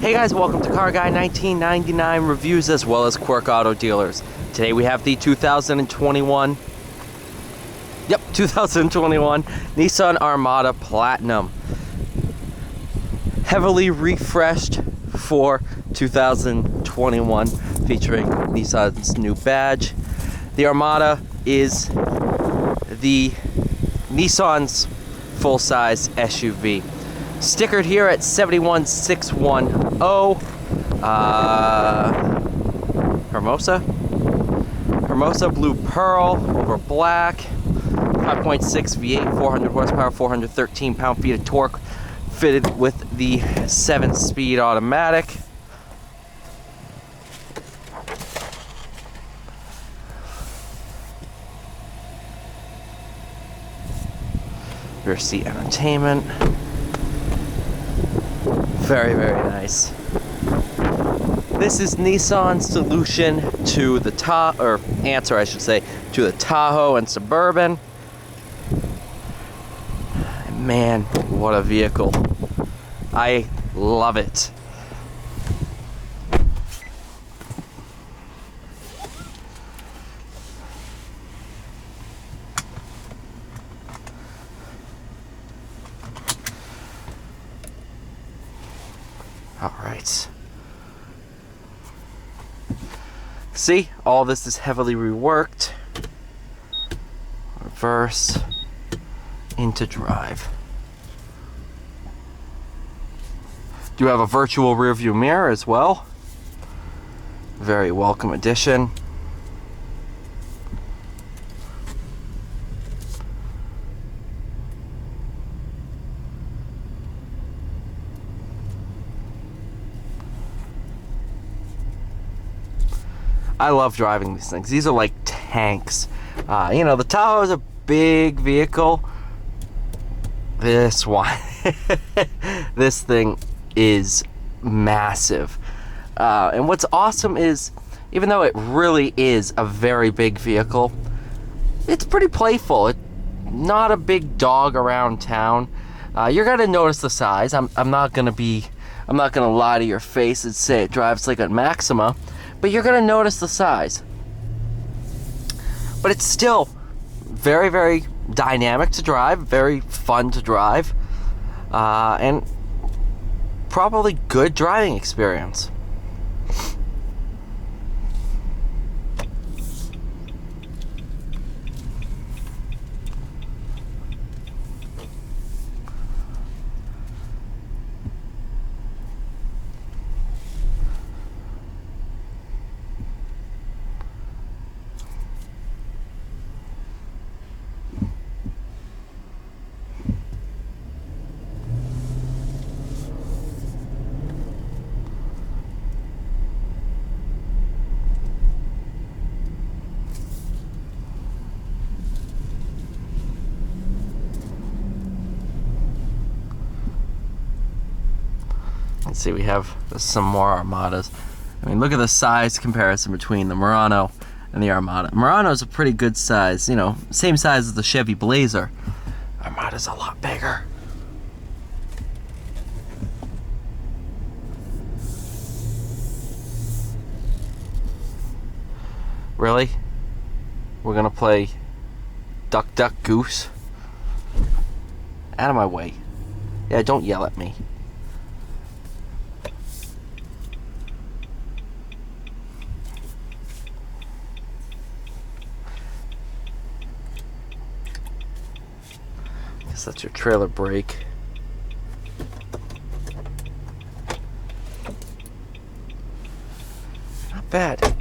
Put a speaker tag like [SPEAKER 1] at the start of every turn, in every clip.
[SPEAKER 1] Hey guys, welcome to Car Guy 1999 reviews as well as Quirk Auto Dealers. Today we have the 2021 Nissan Armada Platinum. Heavily refreshed for 2021, featuring Nissan's new badge. The Armada is the Nissan's full-size SUV. Stickered here at 71610. Hermosa Blue Pearl over black. 5.6 V8, 400 horsepower, 413 pound-feet of torque. Fitted with the 7-speed automatic. Rear seat entertainment. Very, very nice. This is Nissan's solution to the answer, I should say, to the Tahoe and Suburban. Man, what a vehicle. I love it. All right. See, all this is heavily reworked. Reverse into drive. Do have a virtual rear view mirror as well. Very welcome addition. I love driving these things. These are like tanks. You know, the Tahoe is a big vehicle. This one, this thing is massive. And what's awesome is, even though it really is a very big vehicle, it's pretty playful. It's not a big dog around town. You're gonna notice the size. I'm not gonna lie to your face and say it drives like a Maxima. But you're going to notice the size. But it's still very, very dynamic to drive, very fun to drive, and probably good driving experience. Let's see, we have some more Armadas. I mean, look at the size comparison between the Murano and the Armada. Murano's a pretty good size, you know, same size as the Chevy Blazer. Armada's a lot bigger. Really? We're gonna play Duck, Duck, Goose? Out of my way. Yeah, don't yell at me. Guess that's your trailer brake. Not bad.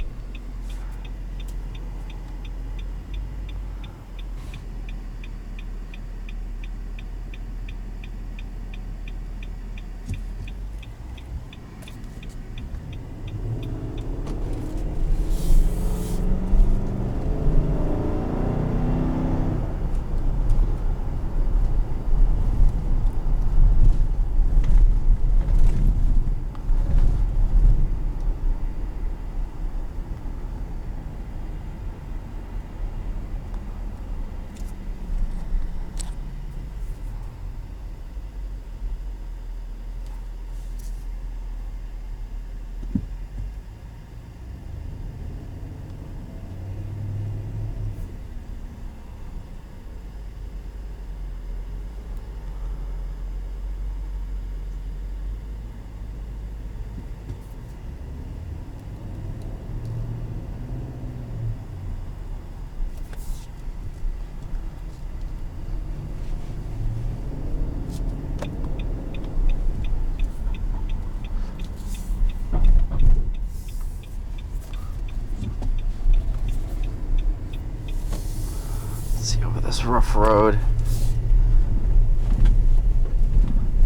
[SPEAKER 1] rough road.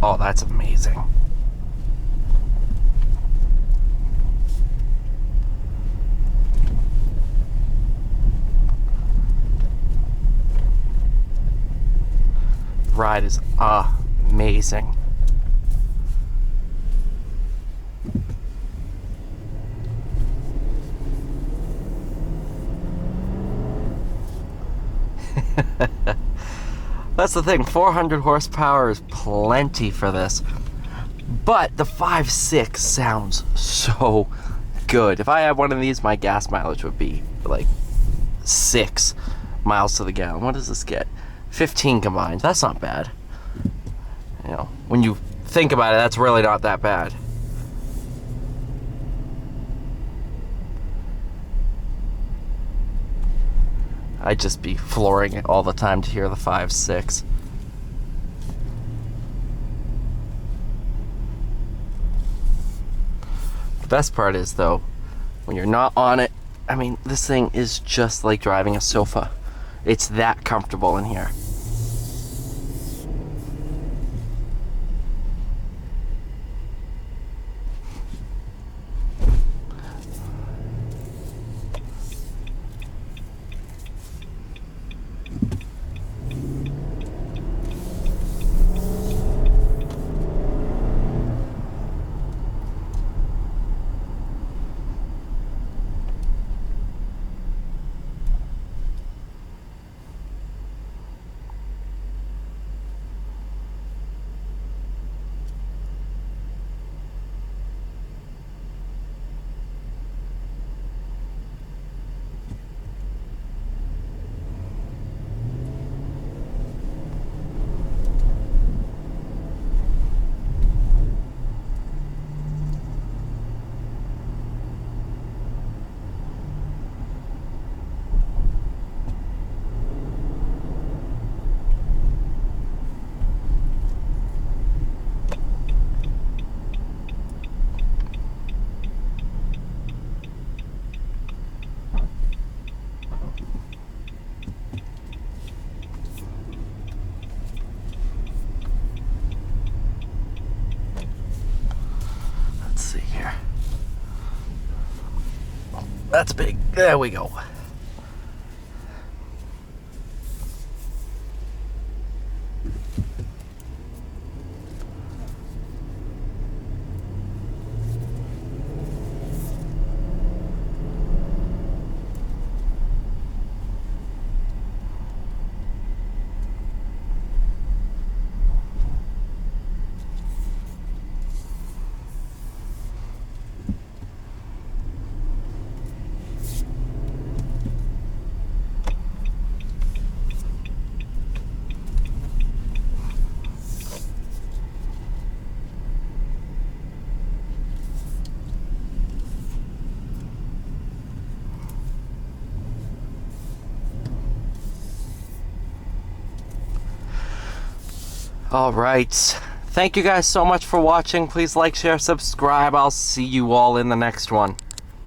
[SPEAKER 1] Oh, that's amazing. Ride is amazing. That's the thing, 400 horsepower is plenty for this. But the 5.6 sounds so good. If I had one of these, my gas mileage would be like 6 miles to the gallon. What does this get? 15 combined. That's not bad. You know, when you think about it, that's really not that bad. I'd just be flooring it all the time to hear the 5.6. The best part is, though, when you're not on it, I mean, this thing is just like driving a sofa. It's that comfortable in here. That's big. There we go. All right. Thank you guys so much for watching. Please like, share, subscribe. I'll see you all in the next one.